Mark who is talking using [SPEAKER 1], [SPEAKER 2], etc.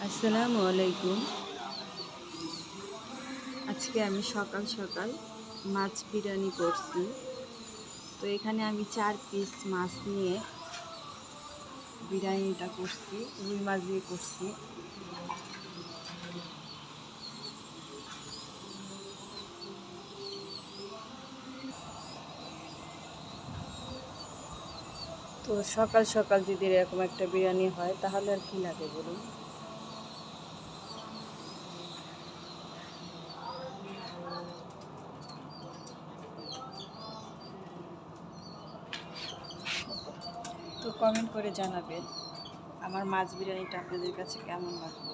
[SPEAKER 1] আসসালামু আলাইকুম। আজকে আমি সকাল সকাল মাছ বিরিয়ানি করছি। তো এখানে আমি 4 পিস মাছ নিয়ে বিরিয়ানিটা করছি, রুই মাছ দিয়ে করছি। তো সকাল সকাল যদি এরকম একটা বিরিয়ানি হয় তাহলে আর কি লাগে বলুন। তো কমেন্ট করে জানাবেন আমার মাছ বিরিয়ানিটা আপনাদের কাছে কেমন লাগলো।